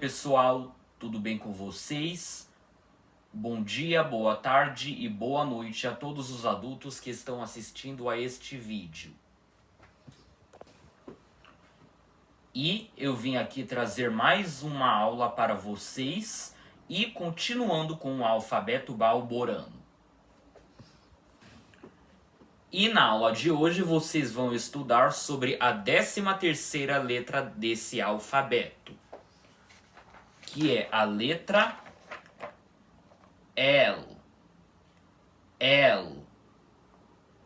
pessoal, tudo bem com vocês? Bom dia, boa tarde e boa noite a todos os adultos que estão assistindo a este vídeo. E eu vim aqui trazer mais uma aula para vocês e continuando com o alfabeto balborano. E na aula de hoje vocês vão estudar sobre a 13ª letra desse alfabeto, que é a letra L. L.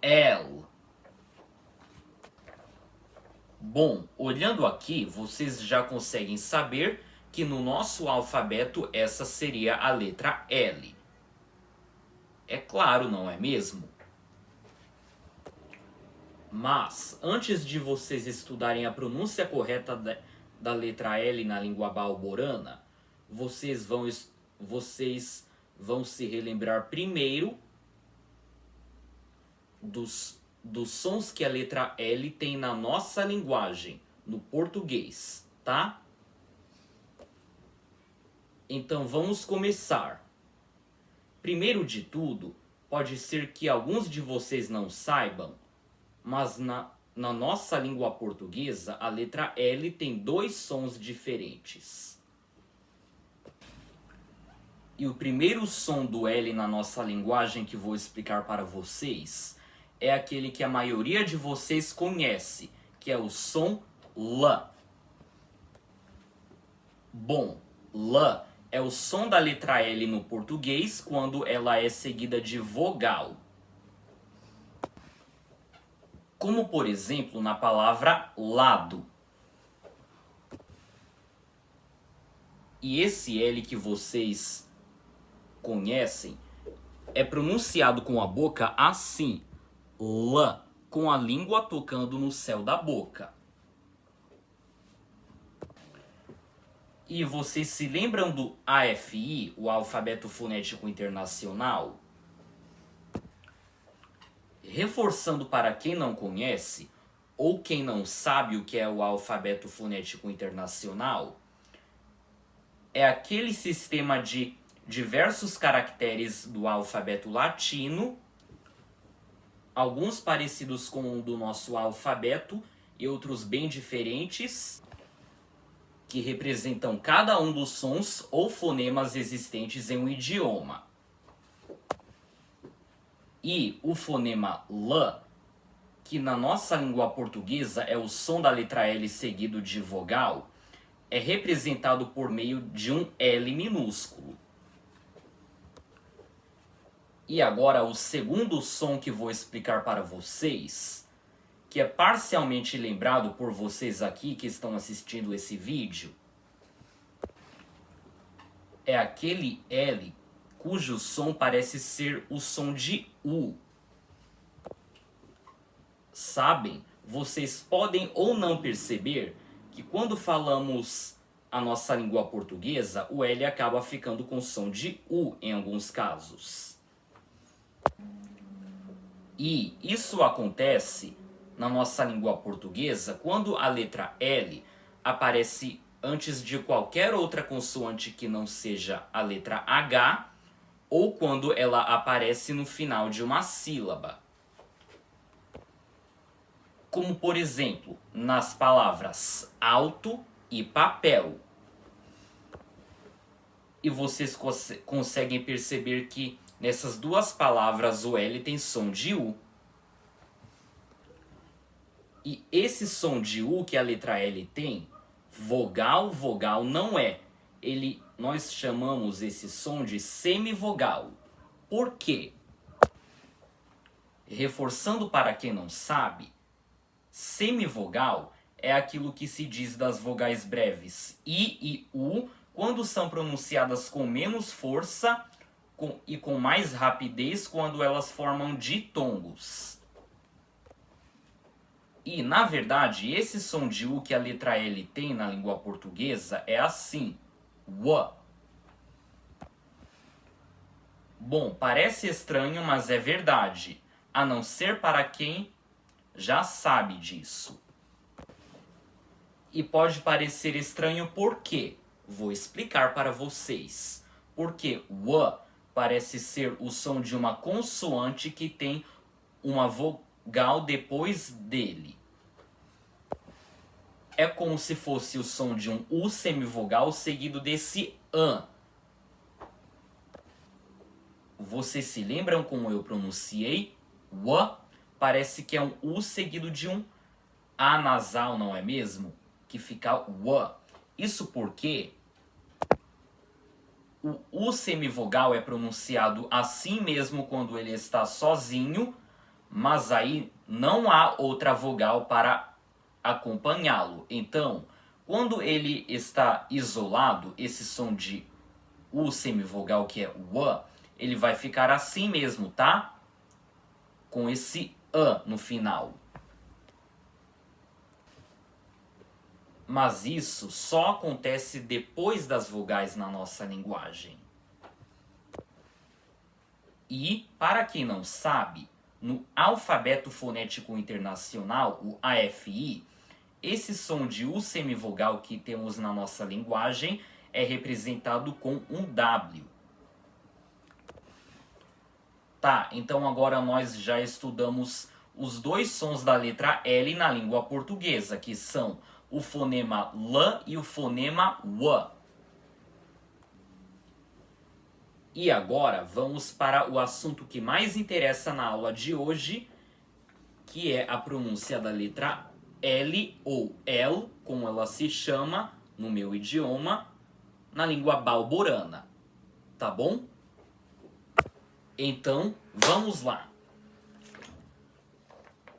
L. Bom, olhando aqui, vocês já conseguem saber que no nosso alfabeto essa seria a letra L. É claro, não é mesmo? Mas, antes de vocês estudarem a pronúncia correta da letra L na língua balborana, vocês vão se relembrar primeiro dos sons que a letra L tem na nossa linguagem, no português, tá? Então vamos começar. Primeiro de tudo, pode ser que alguns de vocês não saibam, mas na nossa língua portuguesa, a letra L tem dois sons diferentes. E o primeiro som do L na nossa linguagem que vou explicar para vocês é aquele que a maioria de vocês conhece, que é o som L. Bom, L é o som da letra L no português quando ela é seguida de vogal. Como, por exemplo, na palavra lado. E esse L que vocês conhecem é pronunciado com a boca assim, L, com a língua tocando no céu da boca. E vocês se lembram do AFI, o Alfabeto Fonético Internacional? Reforçando para quem não conhece, ou quem não sabe o que é o Alfabeto Fonético Internacional, é aquele sistema de diversos caracteres do alfabeto latino, alguns parecidos com o do nosso alfabeto e outros bem diferentes, que representam cada um dos sons ou fonemas existentes em um idioma. E o fonema L, que na nossa língua portuguesa é o som da letra L seguido de vogal, é representado por meio de um L minúsculo. E agora o segundo som que vou explicar para vocês, que é parcialmente lembrado por vocês aqui que estão assistindo esse vídeo, é aquele L cujo som parece ser o som de U. Sabem, vocês podem ou não perceber que quando falamos a nossa língua portuguesa, o L acaba ficando com som de U em alguns casos. E isso acontece na nossa língua portuguesa quando a letra L aparece antes de qualquer outra consoante que não seja a letra H, ou quando ela aparece no final de uma sílaba. Como, por exemplo, nas palavras auto e papel. E vocês conseguem perceber que nessas duas palavras o L tem som de U. E esse som de U que a letra L tem, vogal, vogal não é. Nós chamamos esse som de semivogal. Por quê? Reforçando para quem não sabe, semivogal é aquilo que se diz das vogais breves I e U quando são pronunciadas com menos força e com mais rapidez quando elas formam ditongos. E, na verdade, esse som de U que a letra L tem na língua portuguesa é assim, W. Bom, parece estranho, mas é verdade, a não ser para quem já sabe disso. E pode parecer estranho por quê? Vou explicar para vocês. Porque o parece ser o som de uma consoante que tem uma vogal depois dele. É como se fosse o som de um U semivogal seguido desse AN. Vocês se lembram como eu pronunciei? O parece que é um U seguido de um A nasal, não é mesmo? Que fica o. Isso porque o U semivogal é pronunciado assim mesmo quando ele está sozinho, mas aí não há outra vogal para acompanhá-lo. Então, quando ele está isolado, esse som de U semivogal que é o, ele vai ficar assim mesmo, tá? Com esse A no final. Mas isso só acontece depois das vogais na nossa linguagem. E, para quem não sabe, no Alfabeto Fonético Internacional, o AFI, esse som de U semivogal que temos na nossa linguagem é representado com um W. Tá, então agora nós já estudamos os dois sons da letra L na língua portuguesa, que são o fonema L e o fonema W. E agora vamos para o assunto que mais interessa na aula de hoje, que é a pronúncia da letra L ou L, como ela se chama no meu idioma, na língua balborana. Tá bom? Então, vamos lá.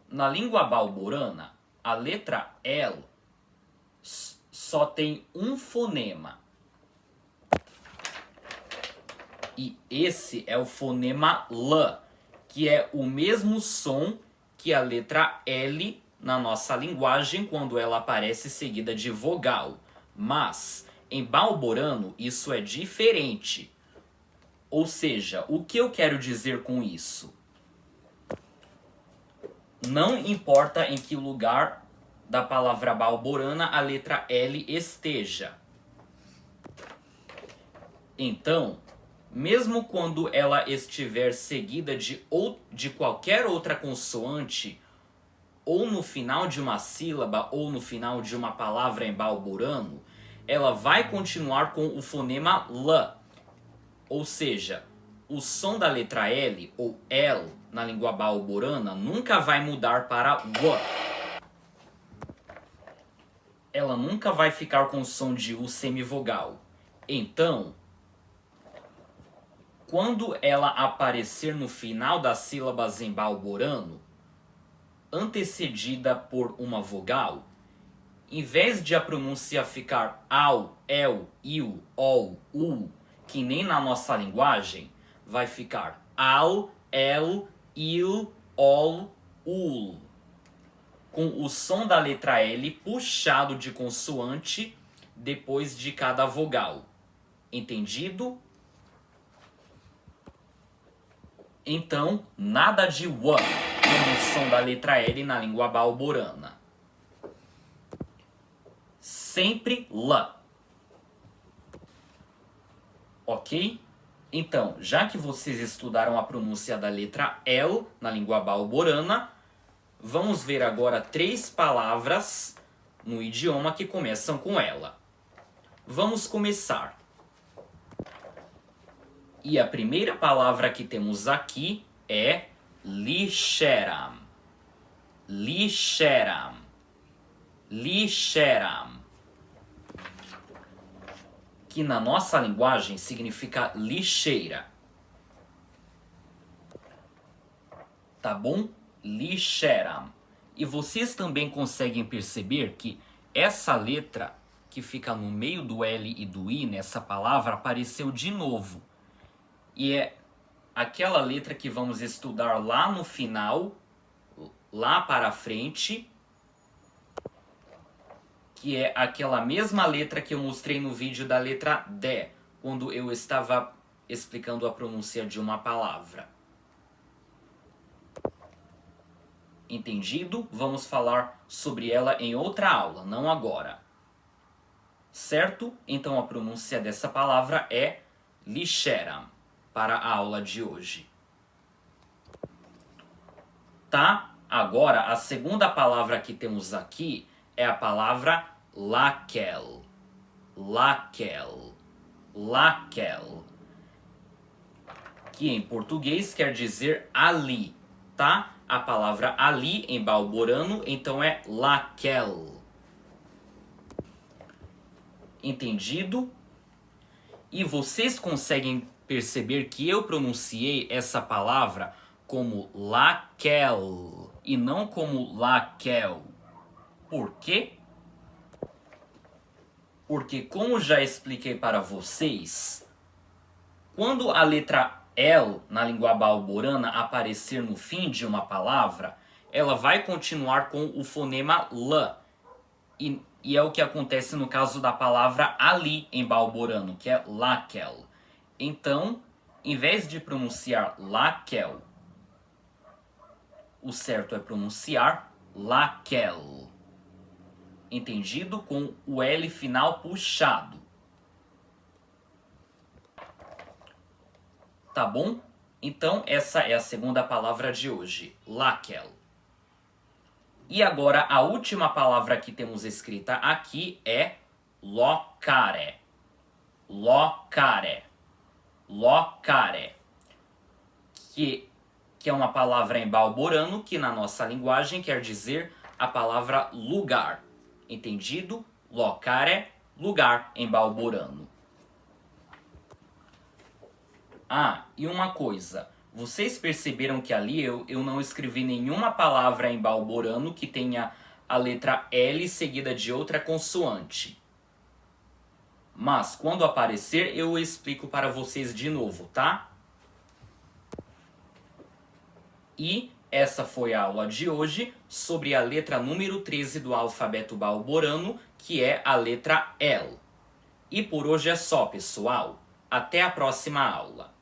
Na língua balborana, a letra L só tem um fonema. E esse é o fonema L, que é o mesmo som que a letra L na nossa linguagem quando ela aparece seguida de vogal. Mas, em balborano, isso é diferente. Ou seja, o que eu quero dizer com isso? Não importa em que lugar da palavra balborana a letra L esteja. Então, mesmo quando ela estiver seguida de qualquer outra consoante, ou no final de uma sílaba, ou no final de uma palavra em balborano, ela vai continuar com o fonema L. Ou seja, o som da letra L, ou L, na língua balborana, nunca vai mudar para W. Ela nunca vai ficar com o som de U semivogal. Então, quando ela aparecer no final das sílabas em balborano, antecedida por uma vogal, em vez de a pronúncia ficar au, el, iu, ol, u, que nem na nossa linguagem, vai ficar al, el, il, ol, ul, com o som da letra L puxado de consoante depois de cada vogal. Entendido? Então, nada de w com o som da letra L na língua balborana. Sempre L. Ok? Então, já que vocês estudaram a pronúncia da letra L na língua balborana, vamos ver agora 3 palavras no idioma que começam com ela. Vamos começar. E a primeira palavra que temos aqui é lixeram. Lixeram. Lixeram. Que na nossa linguagem significa lixeira. Tá bom? Lixeram. E vocês também conseguem perceber que essa letra que fica no meio do L e do I nessa palavra apareceu de novo. E é aquela letra que vamos estudar lá no final, lá para frente, que é aquela mesma letra que eu mostrei no vídeo da letra D, quando eu estava explicando a pronúncia de uma palavra. Entendido? Vamos falar sobre ela em outra aula, não agora. certo? Então a pronúncia dessa palavra é lixera para a aula de hoje. Tá? Agora, a segunda palavra que temos aqui é a palavra laquel. Laquel. Laquel. Que em português quer dizer ali, tá? A palavra ali em balborano, então é laquel. Entendido? E vocês conseguem perceber que eu pronunciei essa palavra como laquel e não como laquel. Por quê? Porque, como já expliquei para vocês, quando a letra L na língua balborana aparecer no fim de uma palavra, ela vai continuar com o fonema L. E é o que acontece no caso da palavra ali em balborano, que é laquel. Então, em vez de pronunciar laquel, o certo é pronunciar laquel. Entendido? Com o L final puxado. Tá bom? Então, essa é a segunda palavra de hoje, laquel. E agora, a última palavra que temos escrita aqui é locare. Locare. Locare. Que é uma palavra em balborano que na nossa linguagem quer dizer a palavra lugar. Entendido? Locare, lugar em balborano. Ah, e uma coisa. Vocês perceberam que ali eu não escrevi nenhuma palavra em balborano que tenha a letra L seguida de outra consoante. Mas quando aparecer eu explico para vocês de novo, tá? E essa foi a aula de hoje sobre a letra número 13 do alfabeto balborano, que é a letra L. E por hoje é só, pessoal. Até a próxima aula.